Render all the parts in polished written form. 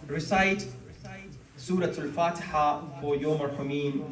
recite Surah Al-Fatiha for your marhumeen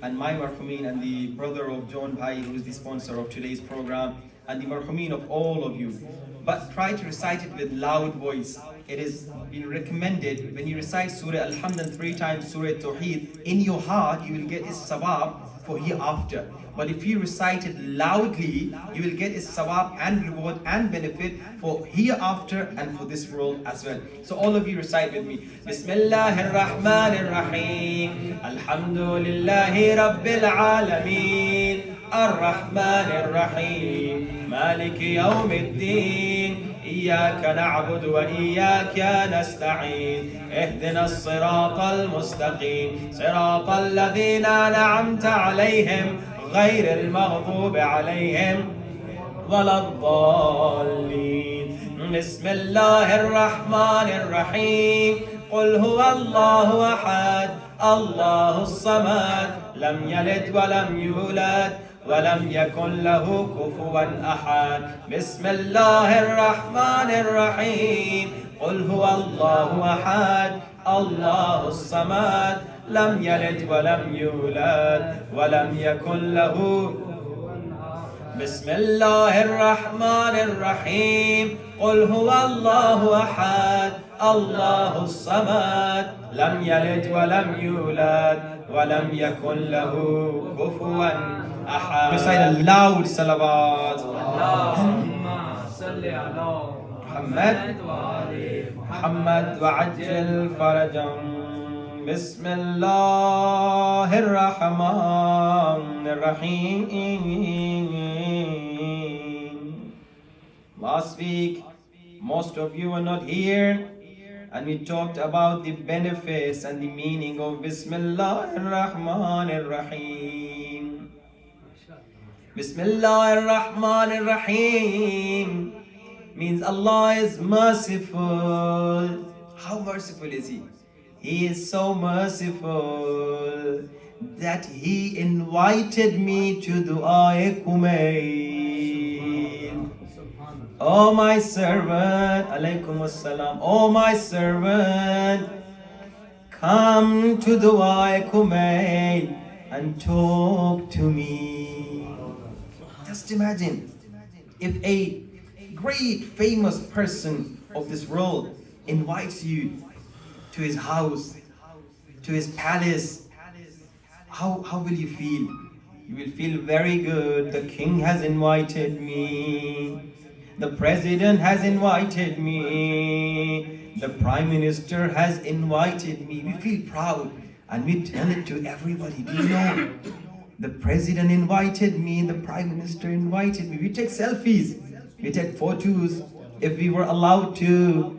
and my marhumeen and the brother of John Bhai, who is the sponsor of today's program, and the marhumeen of all of you. But try to recite it with loud voice. It is been recommended when you recite Surah Al-Hamd 3 times, Surah Tawheed, in your heart you will get its sawab for hereafter. But if you recite it loudly, you will get its sawab and reward and benefit for hereafter and for this world as well. So all of you recite with me. Bismillahir Rahmanir Rahim. Alhamdulillahi Rabbil Alameen. Ar-Rahmanir Rahim. Maliki Yawmiddin. إياك نعبد وإياك نستعين اهدنا الصراط المستقيم صراط الذين أنعمت عليهم غير المغضوب عليهم ولا الضالين بسم الله الرحمن الرحيم قل هو الله أحد الله الصمد لم يلد ولم يولد ولم يكن له كفوا أحد بسم الله الرحمن الرحيم قل هو الله أحد الله الصمد لم يلد ولم يولد ولم يكن له بسم الله الرحمن الرحيم قل هو الله أحد الله الصمد لم يلد ولم يولد ولم يكن له كفوا أحد. Recite a loud salawat. Allahumma salli ala Muhammad wa ajil farajam. بسم الله الرحمن الرحيم. Last week, most of you were not here, and we talked about the benefits and the meaning of Bismillah ar-Rahman ar-Rahim. Bismillah ar-Rahman ar-Rahim means Allah is merciful. How merciful is He? He is so merciful that He invited me to Dua Kumuil. Oh my servant, alaykum assalam. Oh my servant, come to Dua Kumuil and talk to me. Just imagine if a great famous person of this world invites you to his house, to his palace. How will you feel? You will feel very good. The king has invited me. The president has invited me. The prime minister has invited me. We feel proud and we tell it to everybody. Do you know? The president invited me. The prime minister invited me. We take selfies. We take photos. If we were allowed to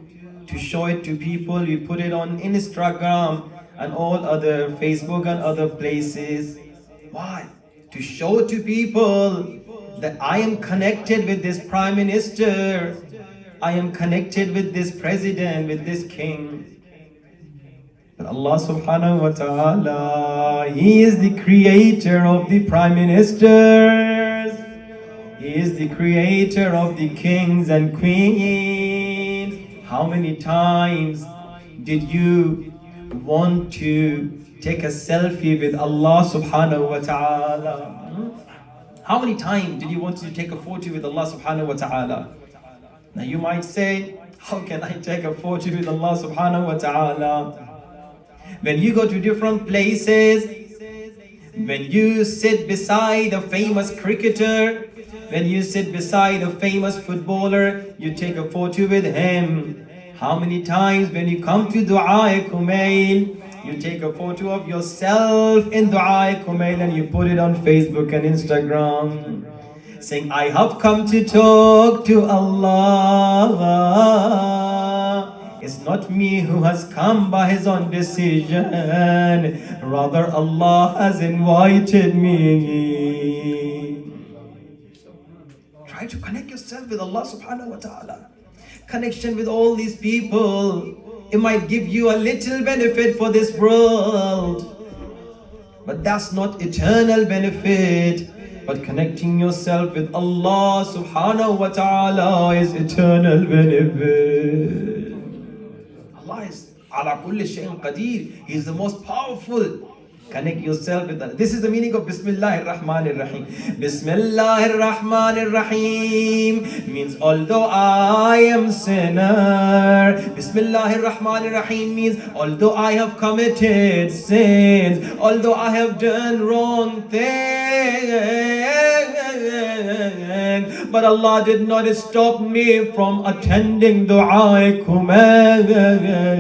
show it to people, we put it on Instagram and all other Facebook and other places. Why? To show to people that I am connected with this prime minister, I am connected with this president, with this king. But Allah subhanahu wa ta'ala, He is the creator of the prime ministers. He is the creator of the kings and queens. How many times did you want to take a selfie with Allah subhanahu wa ta'ala? How many times did you want to take a photo with Allah subhanahu wa ta'ala? Now you might say, how can I take a photo with Allah subhanahu wa ta'ala? When you go to different places, when you sit beside a famous cricketer, when you sit beside a famous footballer, you take a photo with him. How many times when you come to Dua Kumuil, you take a photo of yourself in Dua Kumuil and you put it on Facebook and Instagram, saying, I have come to talk to Allah. It's not me who has come by His own decision. Rather, Allah has invited me. Try to connect yourself with Allah subhanahu wa ta'ala. Connection with all these people, it might give you a little benefit for this world, but that's not eternal benefit. But connecting yourself with Allah subhanahu wa ta'ala is eternal benefit. Allah is Ala kulli shay'in qadir. He is the most powerful. Connect yourself with that. This is the meaning of Bismillahir Rahmanir Rahim. Bismillahir Rahmanir Rahim means although I am sinner. Bismillahir Rahmanir Rahim means although I have committed sins, although I have done wrong things, but Allah did not stop me from attending dua Kumuil.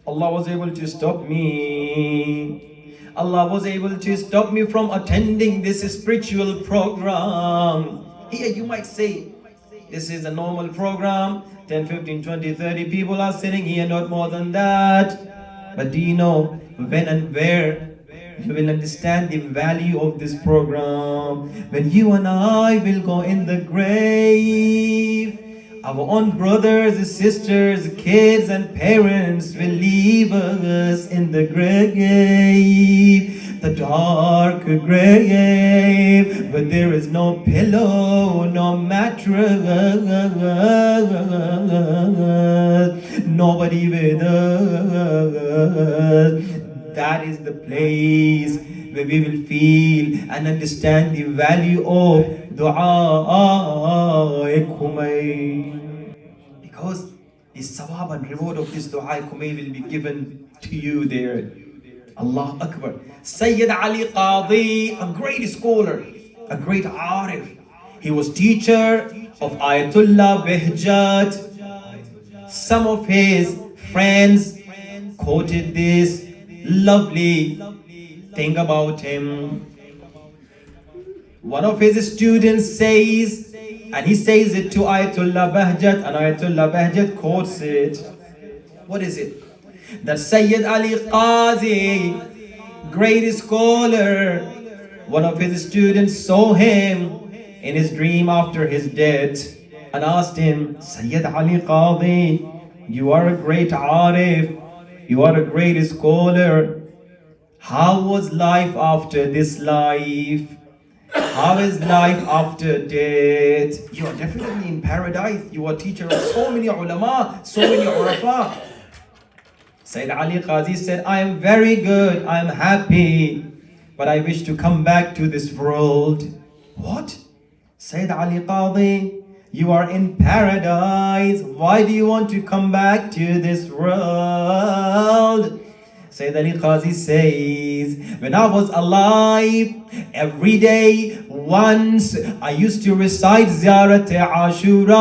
Allah was able to stop me. Allah was able to stop me from attending this spiritual program. Here you might say, this is a normal program. 10, 15, 20, 30 people are sitting here, not more than that. But do you know when and where you will understand the value of this program? When you and I will go in the grave. Our own brothers, sisters, kids and parents will leave us in the grave, the dark grave, but there is no pillow, no mattress, nobody with us. That is the place where we will feel and understand the value of dua Kumuil. Because the sawab and reward of this dua Kumuil will be given to you there. Allah Akbar. Sayyid Ali Qadi, a great scholar, a great arif. He was teacher of Ayatollah Behjat. Some of his friends quoted this lovely thing about him. One of his students says, and he says it to Ayatollah Behjat, and Ayatollah Behjat quotes it. What is it? That Sayyid Ali Qazi, great scholar, one of his students saw him in his dream after his death and asked him, Sayyid Ali Qadi, you are a great arif, you are a great scholar. How was life after this life? How is life after death? You are definitely in paradise. You are teacher of so many ulama, so many urafa. Sayyid Ali Qazi said, I am very good, I am happy, but I wish to come back to this world. What? Sayyid Ali Qazi, you are in paradise. Why do you want to come back to this world? Sayyid Ali Qazi says, when I was alive, every day, once I used to recite Ziyarat Ashura.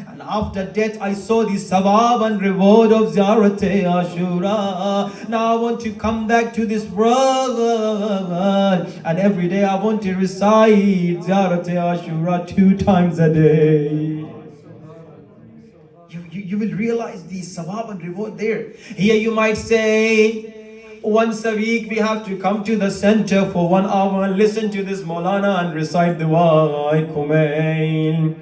And after death, I saw the sawab and reward of Ziyarat Ashura. Now I want to come back to this world. And every day I want to recite Ziyarat Ashura 2 times a day. You will realize the sawab and reward there. Here you might say, once a week we have to come to the center for 1 hour and listen to this Maulana and recite the dua Kumuil.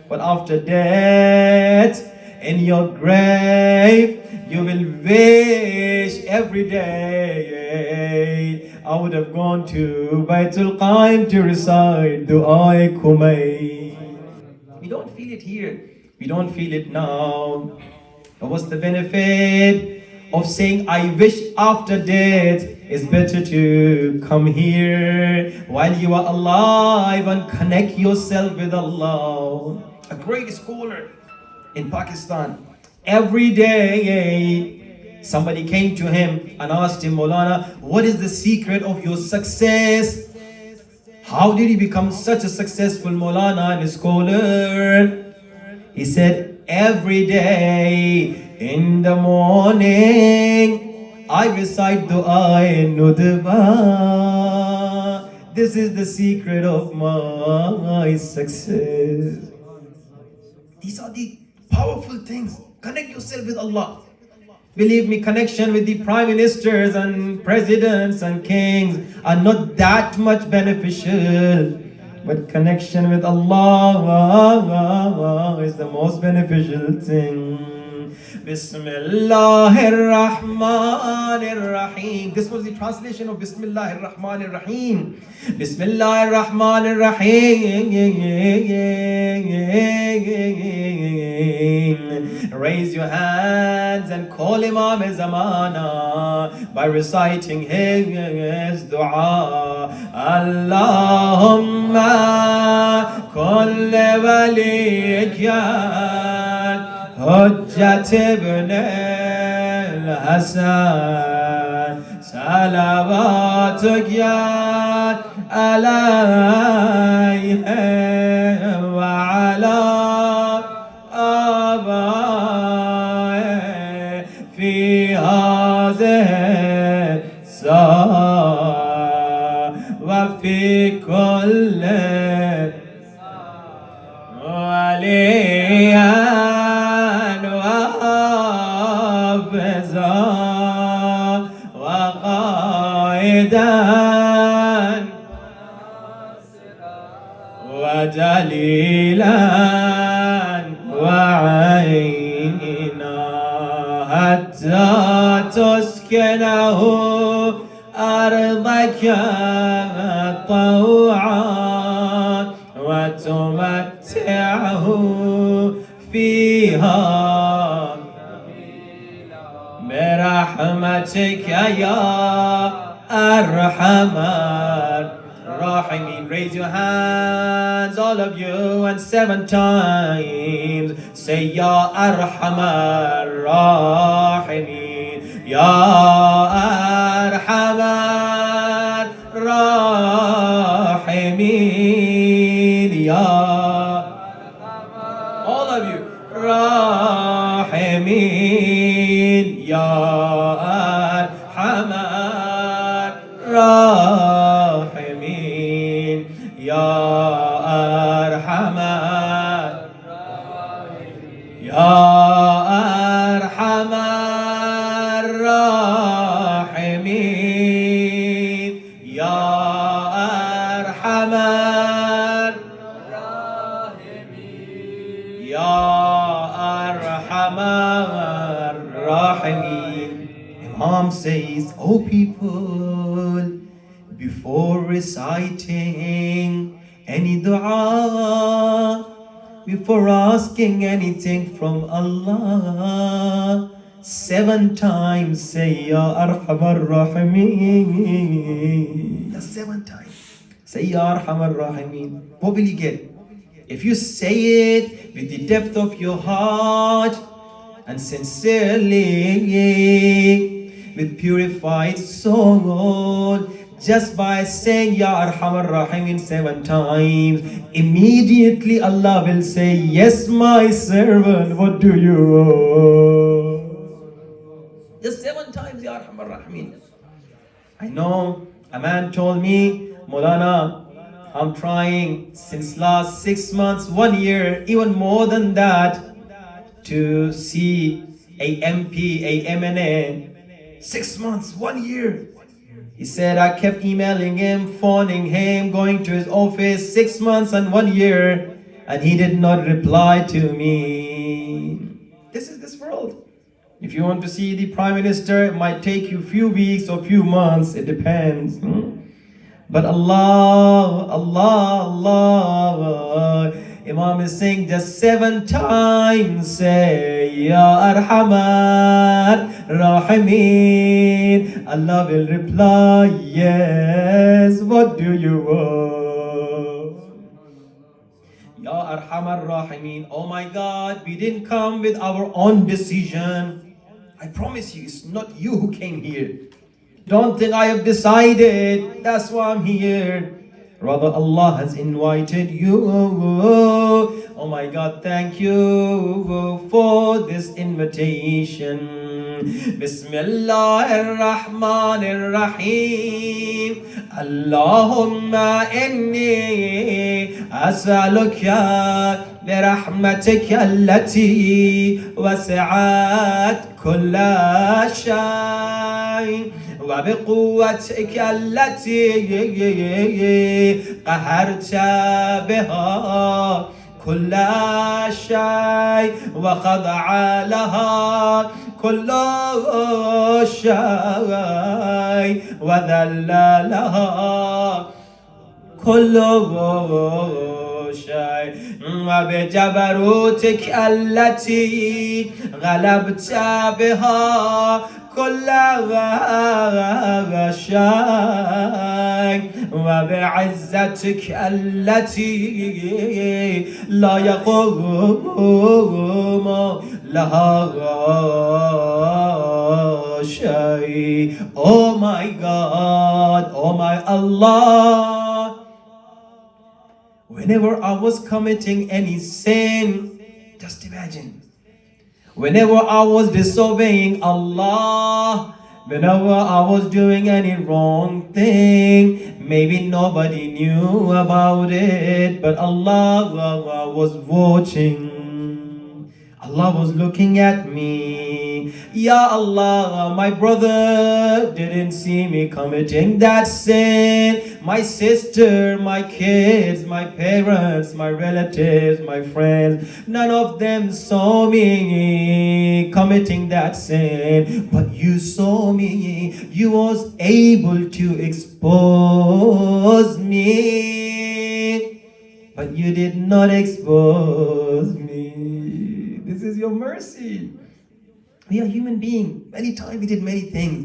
But after death, in your grave, you will wish every day, I would have gone to Baitul Qaim to recite dua Kumuil. We don't feel it here. We don't feel it now. But what's the benefit of saying, I wish after death? It's better to come here while you are alive and connect yourself with Allah. A great scholar in Pakistan. Every day, somebody came to him and asked him, Maulana, what is the secret of your success? How did you become such a successful Maulana and scholar? He said, every day in the morning, I recite dua Nudba. This is the secret of my success. These are the powerful things. Connect yourself with Allah. Believe me, connection with the prime ministers and presidents and kings are not that much beneficial. But connection with Allah is the most beneficial thing. Bismillahir Rahmanir Rahim. This was the translation of Bismillahir Rahmanir Rahim. Bismillahir Rahmanir Rahim. Raise your hands and call Imam Zamana by reciting his dua. Allahumma kulli waliyyan حجة ابن الحسن صلواتك يا عليه وعلى آبائه في هذه الساعة وفي كل وليا وقائدا ودليلا وعينا حتى تسكنه أرضك طوعا وتمتعه فيها برحمتك يا أرحم الراحمين. Raise your hands, all of you, and 7 times say Ya Arham الراحمين. Ya Arham الراحمين. Ya all of you راحمين. Ya Arham الراحمين. Ya Arham Ya Arham الراحمين. Ya Arham الراحمين. Ya Arham الراحمين. Imam says, O people, before reciting any dua, before asking anything from Allah, 7 times say Ya Arhamar Rahimeen. Just 7 times. Say Ya Arhamar Rahimeen. What will you get? If you say it with the depth of your heart and sincerely, with purified soul, just by saying Ya Arhamar Rahim 7 times, immediately Allah will say, yes, my servant, what do you want? Just 7 times Ya Arhamar Rahim. I know a man told me, Maulana, I'm trying since last 6 months, 1 year, even more than that, to see a MP, a MNA. 6 months, 1 year. He said, I kept emailing him, phoning him, going to his office, 6 months and 1 year, and he did not reply to me. This is this world. If you want to see the Prime Minister, it might take you few weeks or few months, it depends. But Allah, Imam is saying just 7 times, say Ya Arhamar Rahimeen. Allah will reply, yes, what do you want? Ya Arhamar Rahimeen. Oh my God, we didn't come with our own decision. I promise you, it's not you who came here. Don't think I have decided, that's why I'm here. Rather, Allah has invited you. Oh my God, thank you for this invitation. Bismillahirrahmanirrahim. Allahumma inni as'aluka برحمتك التي وسعت كل شيء وبقوتك التي قهرت بها كل شيء وخضع لها كل شيء وذل لها كل شيء وبجبروتك التي غلبت بها كل شيء وبعزتك التي لا يقوم لها شيء. Oh my God, oh my Allah, whenever I was committing any sin, just imagine, whenever I was disobeying Allah, whenever I was doing any wrong thing, maybe nobody knew about it, but Allah was watching. Allah was looking at me. Ya Allah, my brother didn't see me committing that sin. My sister, my kids, my parents, my relatives, my friends, none of them saw me committing that sin. But you saw me. You was able to expose me, but you did not expose me. This is your mercy. We are human beings. Many times we did many things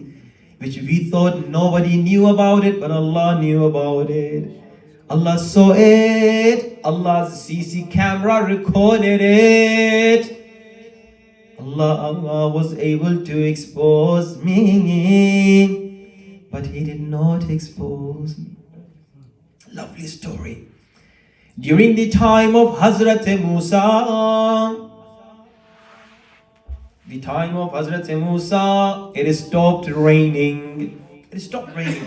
which we thought nobody knew about it, but Allah knew about it. Allah saw it. Allah's CC camera recorded it. Allah was able to expose me, but He did not expose me. Lovely story. During the time of Hazrat Musa, it stopped raining. It stopped raining.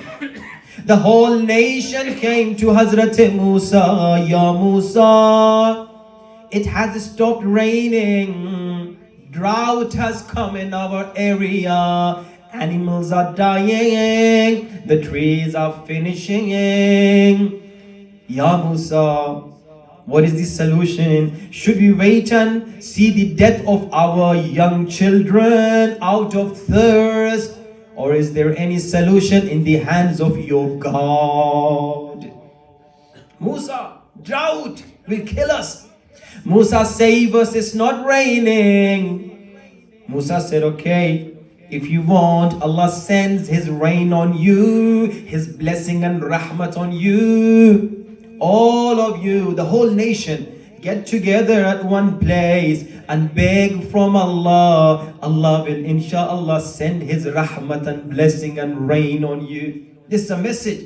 The whole nation came to Hazrat Musa. Ya Musa, it has stopped raining. Drought has come in our area. Animals are dying. The trees are finishing. Ya Musa, what is the solution? Should we wait and see the death of our young children out of thirst? Or is there any solution in the hands of your God? Musa, drought will kill us. Musa, save us, it's not raining. Musa said, okay, if you want, Allah sends His rain on you, His blessing and rahmat on you. All of you, the whole nation, get together at one place and beg from Allah. Allah will inshallah send His rahmat and blessing and rain on you. This is a message.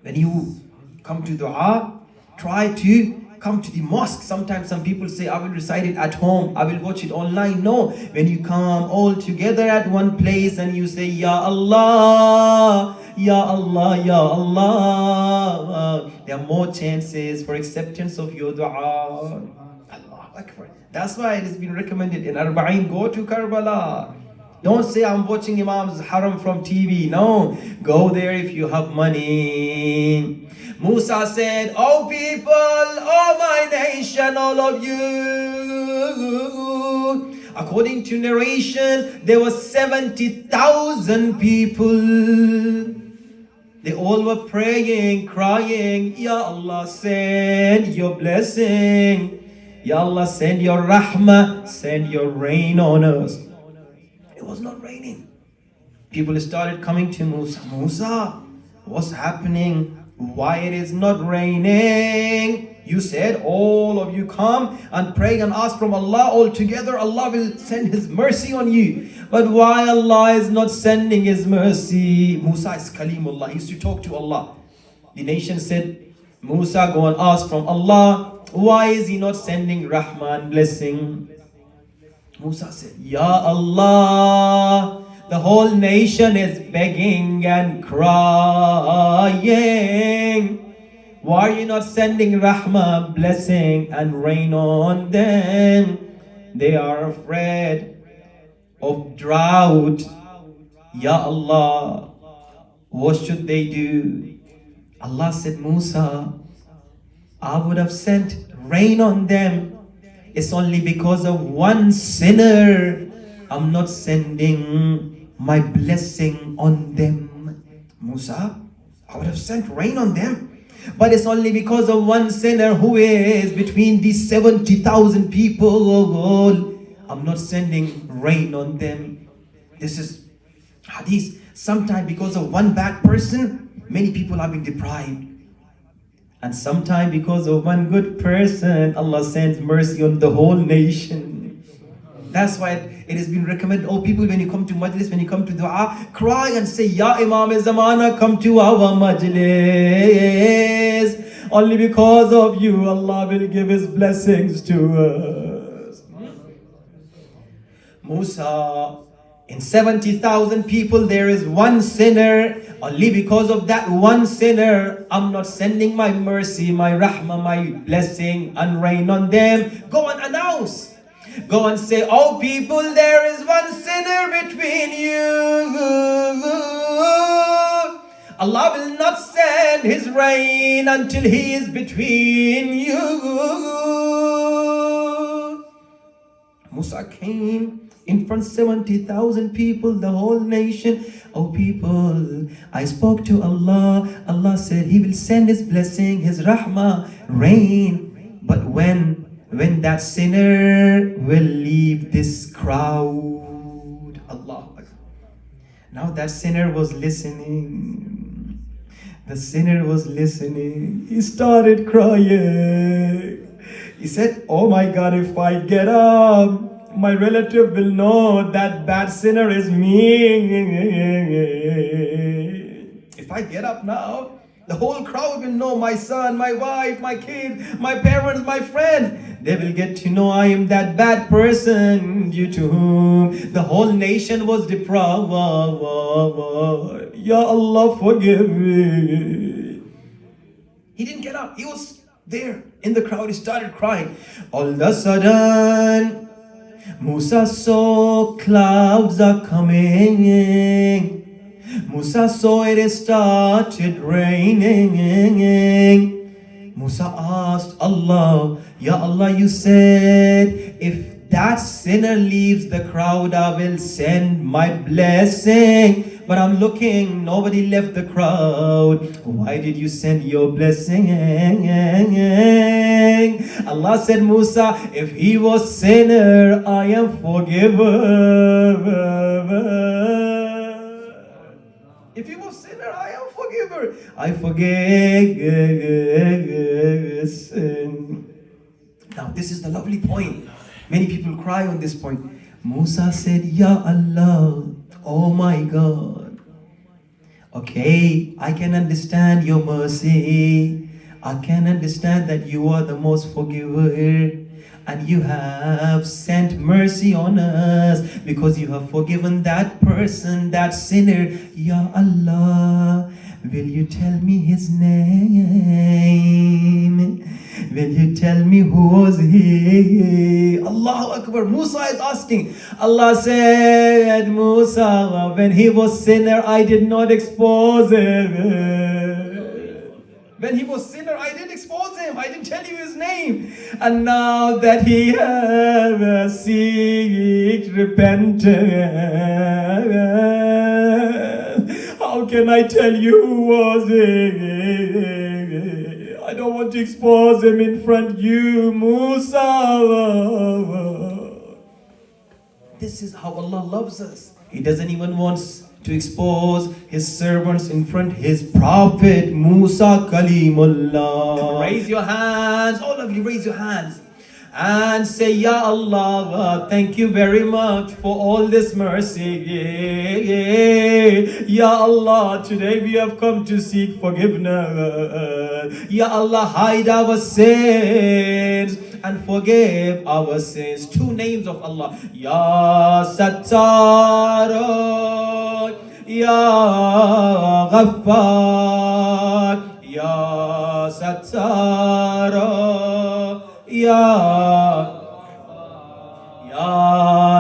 When you come to dua, try to come to the mosque. Sometimes some people say, I will recite it at home, I will watch it online. No, when you come all together at one place and you say, Ya Allah, Ya Allah, Ya Allah, there are more chances for acceptance of your dua. Allah Akbar. That's why it has been recommended in Arba'in, go to Karbala. Don't say I'm watching Imam's Haram from TV. No, go there if you have money. Musa said, oh people, oh my nation, all of you. According to narration, there were 70,000 people. They all were praying, crying, Ya Allah, send your blessing. Ya Allah, send your rahmah, send your rain on us. It was not raining. People started coming to Musa. Musa, what's happening? Why it is not raining? You said all of you come and pray and ask from Allah all together. Allah will send His mercy on you. But why Allah is not sending His mercy? Musa is Kalimullah. He used to talk to Allah. The nation said, Musa, go and ask from Allah. Why is He not sending Rahman blessing? Musa said, Ya Allah, the whole nation is begging and crying. Why are you not sending rahmah, blessing and rain on them? They are afraid of drought. Ya Allah, what should they do? Allah said, Musa, I would have sent rain on them. It's only because of one sinner I'm not sending my blessing on them. Musa, I would have sent rain on them, but it's only because of one sinner who is between these 70,000 people. I'm not sending rain on them. This is hadith. Sometimes because of one bad person, many people have been deprived. And sometimes because of one good person, Allah sends mercy on the whole nation. That's why it has been recommended, oh people, when you come to Majlis, when you come to dua, cry and say, Ya Imam Zamana, come to our Majlis. Only because of you, Allah will give His blessings to us. Musa, in 70,000 people, there is one sinner. Only because of that one sinner, I'm not sending my mercy, my rahmah, my blessing and rain on them. Go and announce. Go and say, oh people, there is one sinner between you. Allah will not send His rain until He is between you. Musa came in front of 70,000 people, the whole nation. Oh people, I spoke to Allah. Allah said He will send His blessing, His rahmah, rain. But when that sinner will leave this crowd. Allah. Now that sinner was listening. The sinner was listening. He started crying. He said, oh my God, if I get up, my relative will know that bad sinner is me. If I get up now, the whole crowd will know, my son, my wife, my kids, my parents, my friends. They will get to know I am that bad person due to whom the whole nation was deprived. Ya Allah, forgive me. He didn't get up. He was there in the crowd. He started crying. All of a sudden, Musa saw clouds are coming. Musa saw it started raining. Musa asked Allah, Ya Allah, you said if that sinner leaves the crowd, I will send my blessing. But I'm looking, nobody left the crowd. Why did you send your blessing? Allah said, Musa, if he was sinner, I am forgiven. If he was sinner, I am forgiver. I forgave sin. Now this is the lovely point. Many people cry on this point. Musa said, Ya Allah, oh my God. Okay, I can understand your mercy. I can understand that you are the most forgiver. And you have sent mercy on us because you have forgiven that person, that sinner. Ya Allah, will you tell me his name? Will you tell me who was he? Allahu Akbar. Musa is asking. Allah said, Musa, when he was sinner, I did not expose him. When he was sinner, I didn't expose him. I didn't tell you his name. And now that he has seeked repentance, how can I tell you who was it? I don't want to expose him in front of you, Musa. This is how Allah loves us. He doesn't even want to expose his servants in front of his prophet Musa Kalimullah. Raise your hands, all of you raise your hands and say, Ya Allah, thank you very much for all this mercy. Ya Allah, today we have come to seek forgiveness. Ya Allah, hide our sins and forgive our sins. Two names of Allah. Ya Sattar, Ya Ghaffar, Ya Sattar, Ya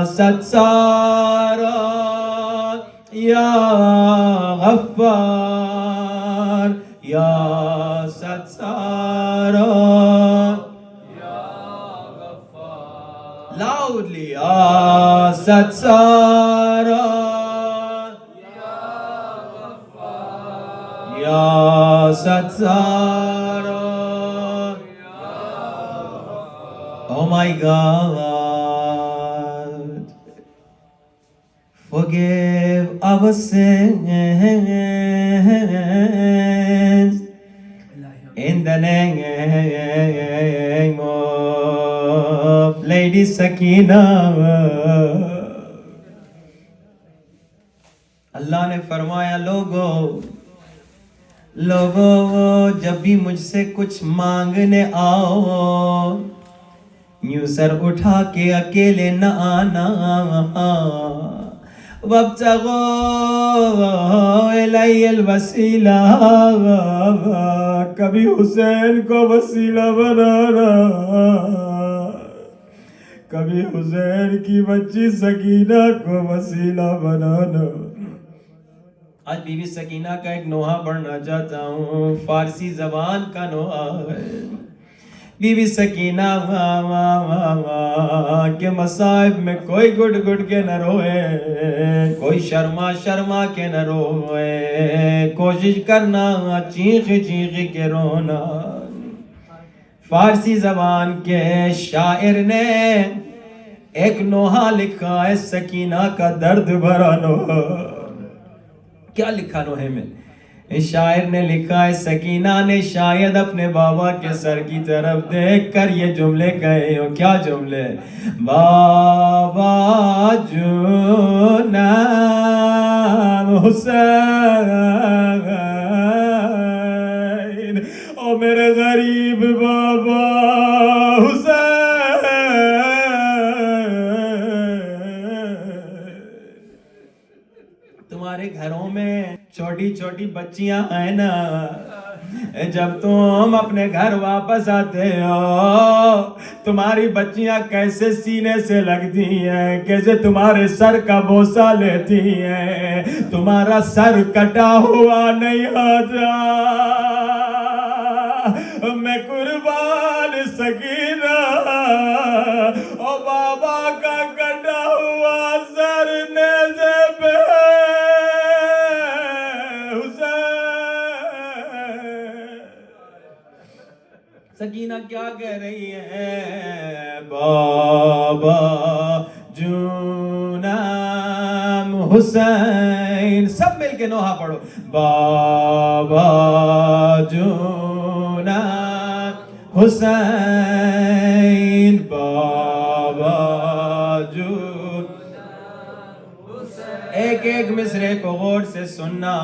Sattar, Ya Ghaffar, Ya Sattar, Ya loudly. Ya Satsara, Ya Satsara. Oh my God, forgive our sins in the name of Lady Sakina. اللہ نے فرمایا لوگو جب بھی مجھ سے کچھ مانگنے آؤ یوں سر اٹھا کے اکیلے نہ آنا وَابْتَغُوا إِلَيَّ الْوَسِيلَةَ کبھی حسین کو وسیلہ بنانا کبھی حسین کی بچی سکینہ کو وسیلہ بنانا. آج بی بی سکینہ کا ایک نوحہ پڑھنا چاہتا ہوں فارسی زبان کا نوحہ ہے. بی بی سکینہ کے مصائب میں کوئی گڑ گڑ کے نہ روئے کوئی شرما کے نہ روئے کوشش کرنا چیخ کے رونا. فارسی زبان کے شاعر نے ایک نوحہ لکھا ہے سکینہ کا درد بھرا نوحہ. کیا لکھا نوحے میں؟ شاعر نے لکھا ہے سکینہ نے شاید اپنے بابا کے سر کی طرف دیکھ کر یہ جملے کہے ہو. کیا جملے؟ بابا جو نام حسین او میرے غریب بابا حسین. تمہارے گھروں میں چھوٹی چھوٹی بچیاں ہیں نا جب تم اپنے گھر واپس آتے ہو تمہاری بچیاں کیسے سینے سے لگتی ہیں کیسے تمہارے سر کا بوسہ لیتی ہیں. تمہارا سر کٹا ہوا نہیں ہوتا میں قربان سکینہ او بابا کا کٹا ہوا سر نیزے پہ سکینہ کیا کہہ رہی ہے؟ بابا جو نام حسین. سب مل کے نوحہ پڑھو. بابا جو نام حسین بابا جو ایک ایک مصرے کو غور سے سننا.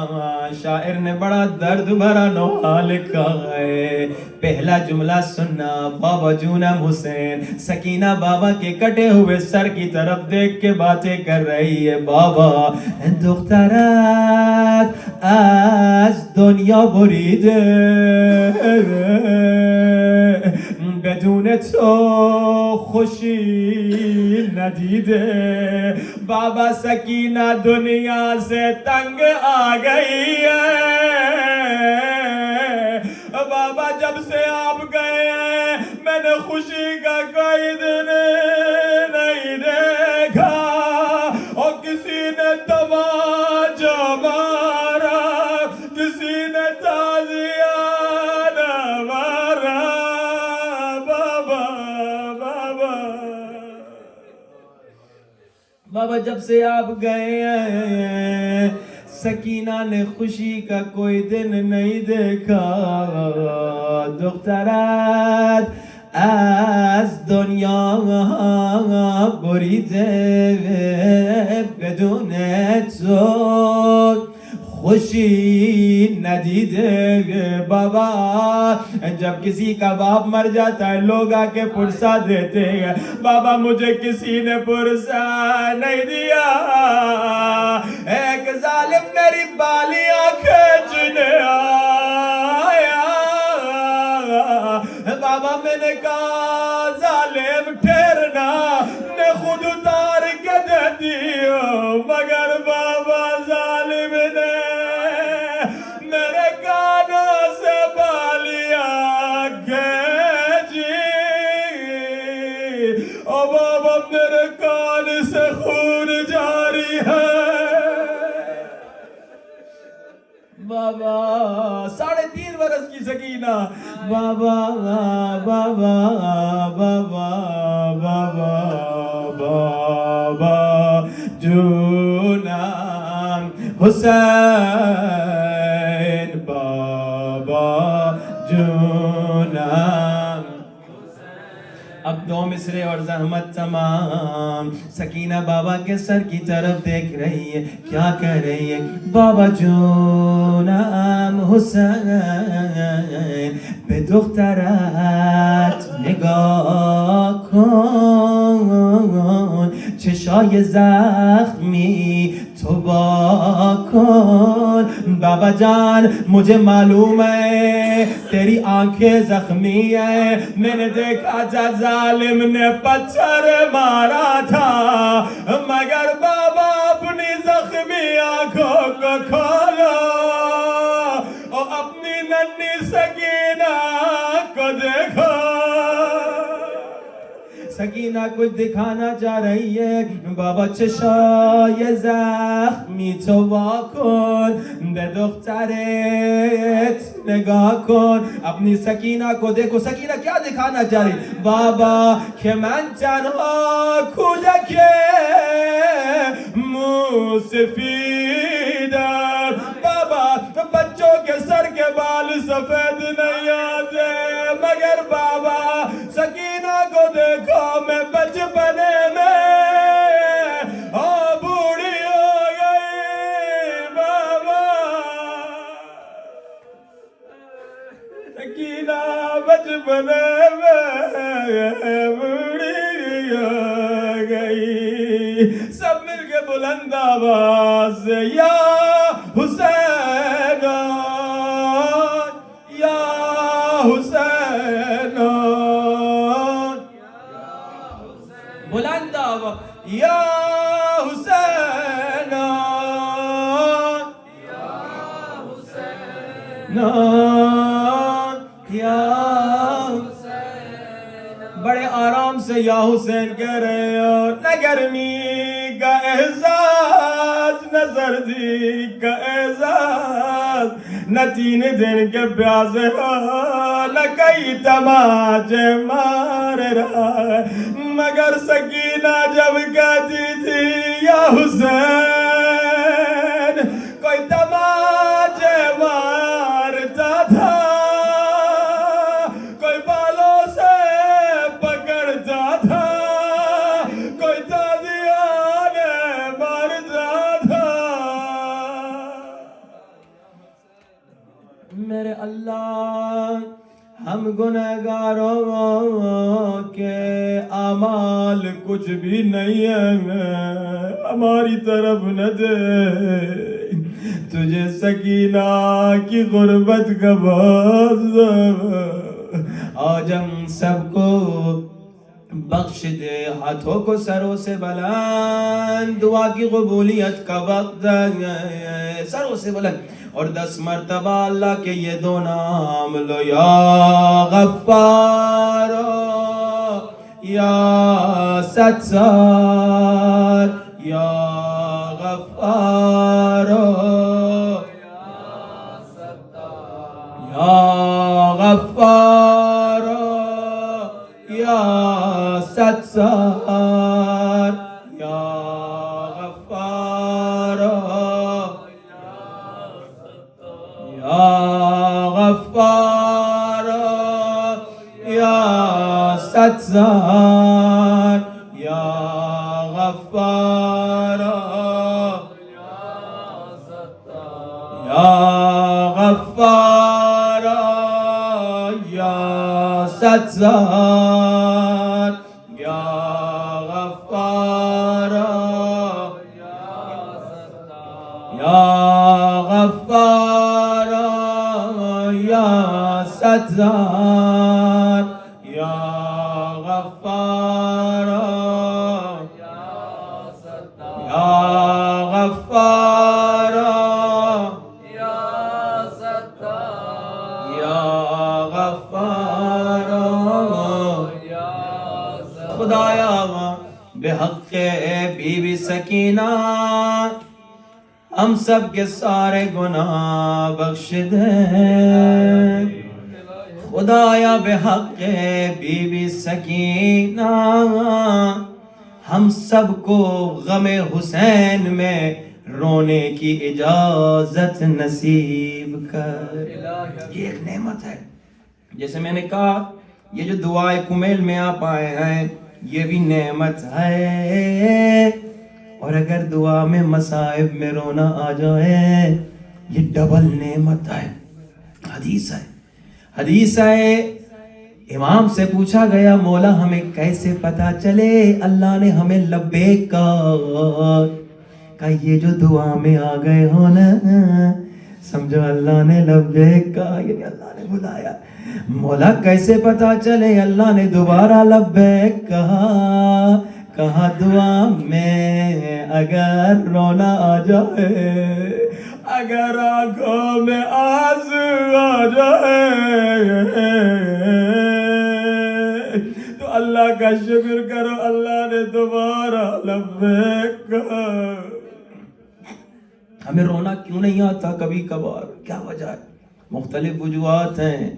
شاعر نے بڑا درد بھرا نوحہ لکھا ہے. پہلا جملہ سننا بابا جو نام حسین. سکینہ بابا کے کٹے ہوئے سر کی طرف دیکھ کے باتیں کر رہی ہے. بابا دخترت از دنیا بریده بدون تو خوشی ندیده. بابا سکینہ دنیا سے تنگ آ گئی ہے. بابا جب سے آپ گئے ہیں میں نے خوشی کا کوئی دن نہیں دیکھا اور کسی نے تماچا مارا کسی نے تازیانہ مارا. بابا جب سے آپ گئے ہیں سکینہ نے خوشی کا کوئی دن نہیں دیکھا. دخترت از دنیا بریده بدون تو خوشی ندیده. بابا جب کسی کا باپ مر جاتا ہے لوگ آ کے پرسہ دیتے ہیں. بابا مجھے کسی نے پرسہ نہیں دیا. ایک ظالم میری بالیاں کھینچنے آیا. بابا میں نے کہا ظالم ٹھہرنا نے خود اتار کے دے دیا مگر بابا ظالم نے میرے کانوں سے بالیاں کھینچی. او بابا میرے کان سے خون جاری ہے بابا 3.5 برس کی سکینہ بابا بابا بابا بابا بابا جونم حسین بابا جونم اب 2 مصرے اور زحمت تمام سکینہ بابا کے سر کی طرف دیکھ رہی ہے کیا کہہ رہی ہے بابا جونم حسین به دخترت نگاه کن چشای زخمی تو با کن بابا جان مجھے معلوم ہے تیری آنکھیں زخمی ہے میں نے دیکھا تھا ظالم نے پتھر مارا تھا مگر بابا اپنی زخمی آنکھوں کو کھولا اور اپنی ننھی سکینہ کو دیکھو سکینہ کچھ دکھانا چاہ رہی ہے بابا چشای زخمی تو واکن به دخترت نگاه کن اپنی سکینہ کو دیکھو سکینہ کیا دکھانا چاہ رہی بابا کہ من تنها کودک موسفیدم بابا بچوں کے سر کے بال سفید نہیں آتے مگر بابا سکینہ کو دیکھو میں بچپنے میں بوڑھی ہو گئی بابا سکینہ بچپنے میں بوڑھی ہو گئی سب مل کے بلند آواز سے یا حسین یا حسین بلند آواز یا حسین یا حسین بڑے آرام سے یا حسین کہہ رہے ہو نہ گرمی کا احساس نہ سردی کا احساس نہ 3 دن کے پیاسے ہو نہ کئی تماچے مار رہا ہے مگر سکینہ جب کہتی تھی یا حسین کوئی تماچے مارتا تھا کوئی بالوں سے پکڑتا تھا کوئی تازیانے مارتا تھا میرے اللہ ہم گنہگاروں کے اعمال کچھ بھی نہیں ہے ہماری طرف نہ دے تجھے سکینہ کی غربت کا باز آج ہم سب کو بخش دے ہاتھوں کو سروں سے بلند دعا کی قبولیت کا وقت ہے سروں سے بلند اور 10 مرتبہ اللہ کے یہ 2 نام لو یا غفار یا ستار یا غفار یا غفار یا ستار یا غفار یا غفار یا ستار یا غفار یا غفار یا ستار یا غفار یا غفار یا ستار یا غفار یا غفار یا ستار یا غفار خدایا بحق بی بی سکینہ ہم سب کے سارے گناہ بخش دے خدایا بحق بی بی سکینہ ہم سب کو غم حسین میں رونے کی اجازت نصیب کر. یہ ایک نعمت ہے. جیسے میں نے کہا یہ جو دعائے کمیل میں آپ آئے ہیں یہ بھی نعمت ہے. اور اگر دعا میں مصائب میں رونا آ جائے یہ ڈبل نعمت ہے. حدیث ہے امام سے پوچھا گیا مولا ہمیں کیسے پتا چلے اللہ نے ہمیں لبیک کہا یہ جو دعا میں آ گئے ہو نا سمجھو اللہ نے لبیک کہا یعنی اللہ نے بلایا. مولا کیسے پتا چلے اللہ نے دوبارہ لبیک کہا دعا میں اگر رونا آ جائے اگر آنکھوں میں آنسو آ جائے تو اللہ کا شکر کرو اللہ نے دوبارہ لبیک کہا. ہمیں رونا کیوں نہیں آتا کبھی کبھار؟ کیا وجہ ہے؟ مختلف وجوہات ہیں.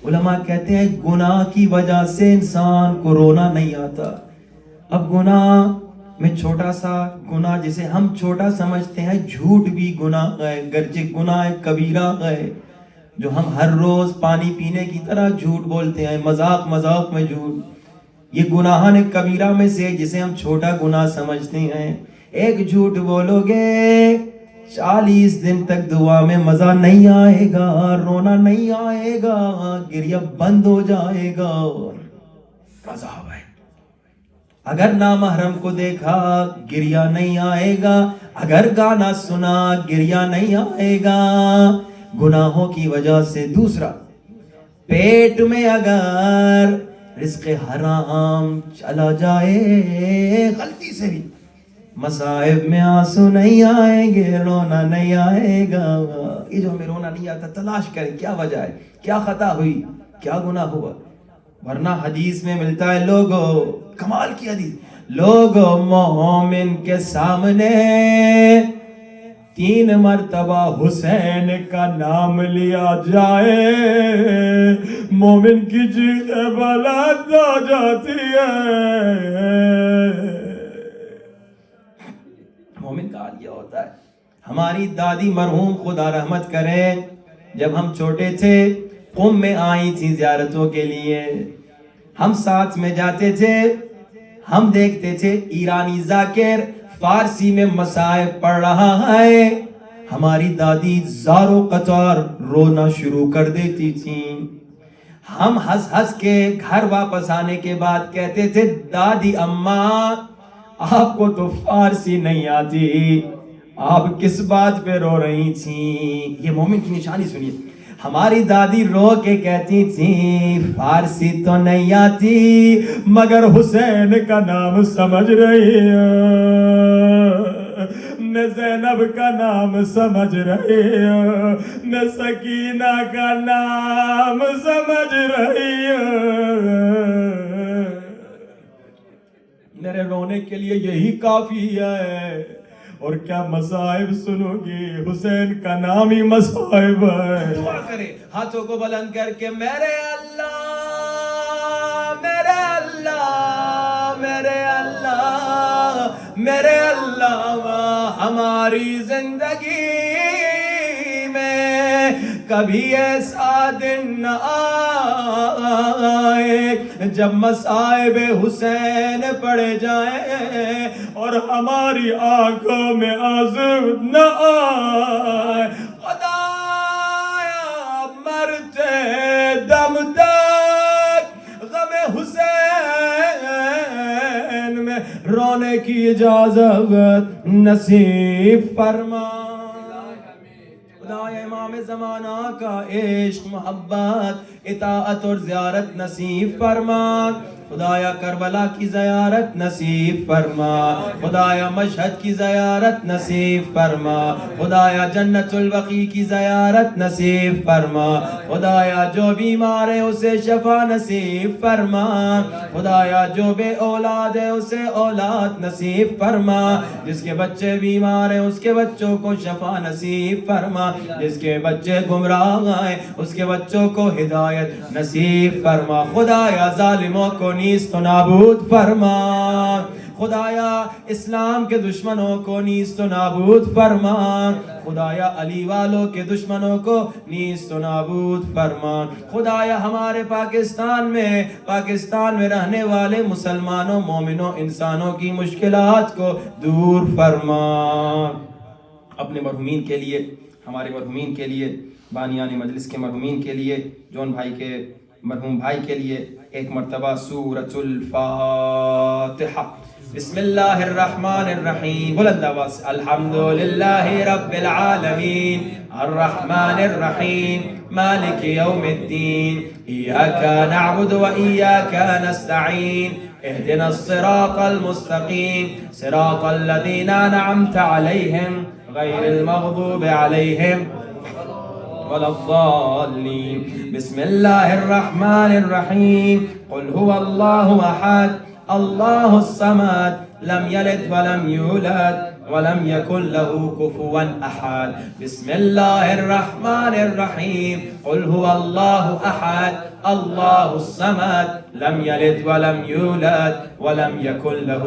علماء کہتے ہیں گناہ کی وجہ سے انسان کو رونا نہیں آتا. اب گناہ میں چھوٹا سا گناہ جسے ہم چھوٹا سمجھتے ہیں جھوٹ بھی گناہ ہے گرچہ گناہ کبیرہ ہے جو ہم ہر روز پانی پینے کی طرح جھوٹ بولتے ہیں مذاق میں جھوٹ. یہ گناہان کبیرہ میں سے جسے ہم چھوٹا گناہ سمجھتے ہیں. ایک جھوٹ بولو گے 40 دن تک دعا میں مزہ نہیں آئے گا رونا نہیں آئے گا گریہ بند ہو جائے گا. عذاب ہے. اگر نامحرم کو دیکھا گریہ نہیں آئے گا اگر گانا سنا گریہ نہیں آئے گا گناہوں کی وجہ سے. دوسرا پیٹ میں اگر رزق حرام چلا جائے غلطی سے بھی مصائب میں آنسو نہیں آئیں گے رونا نہیں آئے گا. یہ جو ہمیں رونا نہیں آتا تلاش کریں کیا وجہ ہے کیا خطا ہوئی کیا گناہ ہوا. ورنہ حدیث میں ملتا ہے لوگوں کمال کی حدیث لوگوں مومن کے سامنے 3 مرتبہ حسین کا نام لیا جائے مومن کی چیخیں بلند ہو جاتی ہے. مومن کا حال یہ ہوتا ہے. ہماری دادی مرحوم خدا رحمت کرے جب ہم چھوٹے تھے قم میں آئی تھی زیارتوں کے لیے ہم ساتھ میں جاتے تھے ہم دیکھتے تھے ایرانی ذاکر فارسی میں مصائب پڑھ رہا ہے ہماری دادی زارو قطار رونا شروع کر دیتی تھی. ہم ہنس کے گھر واپس آنے کے بعد کہتے تھے دادی اماں آپ کو تو فارسی نہیں آتی آپ کس بات پہ رو رہی تھیں. یہ مومن کی نشانی سنیے. ہماری دادی رو کے کہتی تھی فارسی تو نہیں آتی مگر حسین کا نام سمجھ رہی ہے میں زینب کا نام سمجھ رہی ہوں میں سکینہ کا نام سمجھ رہی ہوں. میرے رونے کے لیے یہی کافی ہے. اور کیا مصائب سنو گی حسین کا نام ہی مصائب ہے. دعا کرے ہاتھوں کو بلند کر کے میرے اللہ میرے اللہ میرے اللہ میرے اللہ ہماری زندگی میں کبھی ایسا دن نہ آئے جب مصائب حسین پڑے جائیں اور ہماری آنکھوں میں آنسو نہ آئے. خدایا مرتے دم تک غم حسین میں رونے کی اجازت نصیب فرما. خدایا امام زمانہ کا عشق محبت اطاعت اور زیارت نصیب فرما. خدایا کربلا کی زیارت نصیب فرما، خدایا مشہد کی زیارت نصیب فرما، خدایا جنت البقیع کی زیارت نصیب فرما، خدایا جو بیمار ہے اسے شفا نصیب فرما، خدایا جو بے اولاد ہے اسے اولاد نصیب فرما، جس کے بچے بیمار ہیں اس کے بچوں کو شفا نصیب فرما، جس کے بچے گمراہ ہیں اس کے بچوں کو ہدایت نصیب فرما، خدایا ظالموں کو نیست و نابود فرما، خدایا اسلام کے دشمنوں کو نیست و نابود فرما، خدایا علی والوں کے دشمنوں کو نیست و نابود فرما، خدایا ہمارے پاکستان میں رہنے والے مسلمانوں مومنوں انسانوں کی مشکلات کو دور فرما۔ اپنے مرحومین کے لیے، ہمارے مرحومین کے لیے، بانیان مجلس کے مرحومین کے لیے، جون بھائی کے مرحوم بھائی کے لیے ایک مرتبہ سورۃ الفاتحہ۔ بسم اللہ الرحمن الرحیم، بلند آواز سے الحمدللہ رب العالمین الرحمن الرحیم مالک یوم الدین ایاک نعبد و ایاک نستعین اہدنا الصراط المستقیم صراط الذین انعمت علیہم غیر المغضوب علیہم ولا الضالین۔ بسم اللہ الرحمن الرحیم قل هو اللہ احد اللہ الصمد لم یلد ولم یولد ولم یکن له کفوا احد۔ بسم اللہ الرحمن الرحیم قل هو اللہ احد اللہ الصمد لم یلد ولم یولد ولم یکن له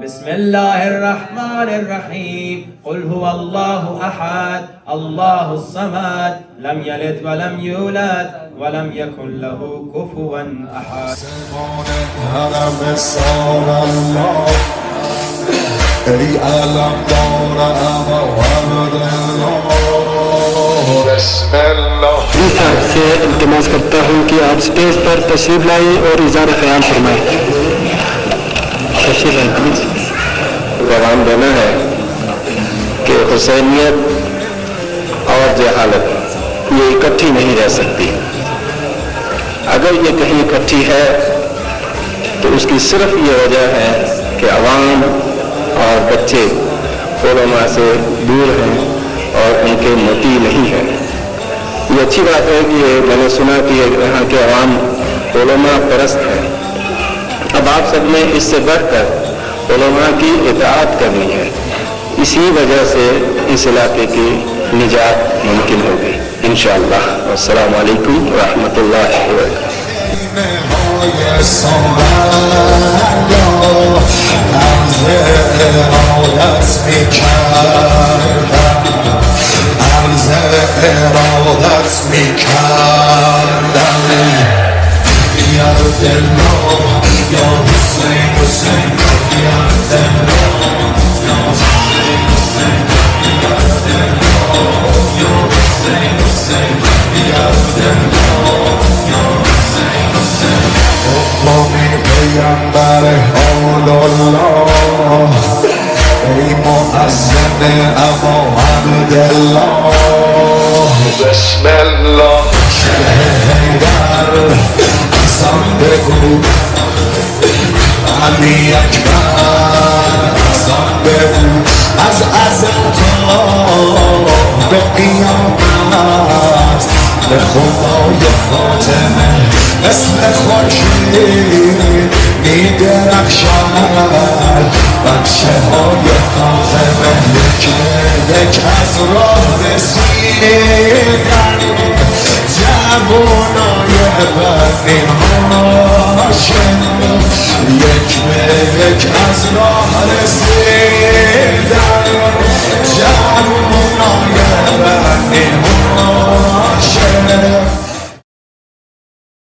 بسم اللہ الرحمن الرحیم قل هو اللہ احد اللہ الصمد لم یلد ولم یولد ولم یکن له کفوا احد۔ ای علم دار اما بسم اللہ۔ آپ سے التماس کرتا ہوں کہ آپ اسٹیج پر تشریف لائیں اور اظہار خیال فرمائیں۔ پیغام دینا ہے کہ حسینیت اور جہالت یہ اکٹھی نہیں رہ سکتی۔ اگر یہ کہیں اکٹھی ہے تو اس کی صرف یہ وجہ ہے کہ عوام اور بچے علماء سے دور ہیں اور ان کے مطیع نہیں ہیں۔ یہ اچھی بات ہے کہ میں نے سنا کہ یہاں کے عوام علماء پرست ہیں۔ اب آپ سب نے اس سے بڑھ کر علماء کی اطاعت کرنی ہے، اسی وجہ سے اس علاقے کی نجات ممکن ہوگی انشاءاللہ۔ السلام علیکم ورحمۃ اللہ وبرکاتہ۔ ای مؤذن اما عبدالله بسم الله شهیدر اصلا بگو علی اکبر اصلا بگو از ازل تا به قیامت به خدای فاطمه مثل خورشید میدرخشد بچه های فاطمه یک از راه رسیدن جوانای بنی هاشم یک از راه رسیدن جوانای بنی هاشم